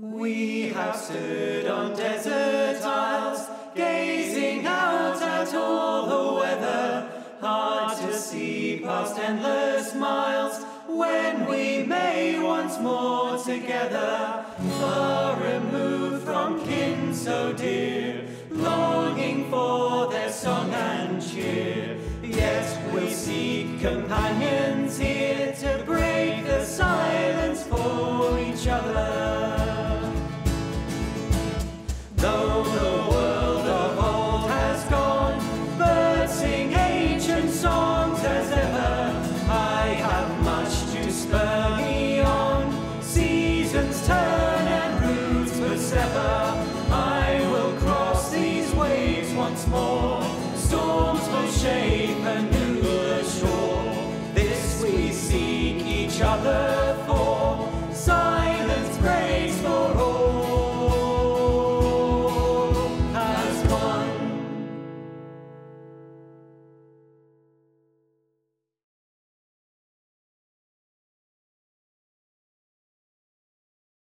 We have stood on desert isles, gazing out at all the weather, hard to see past endless miles, when we may once more together, far removed from kin so dear, longing for their song and cheer. Yet we'll seek companions here to break the silence for each other. Though the world of old has gone, birds sing ancient songs as ever. I have much to spur me on, seasons turn and roots persever.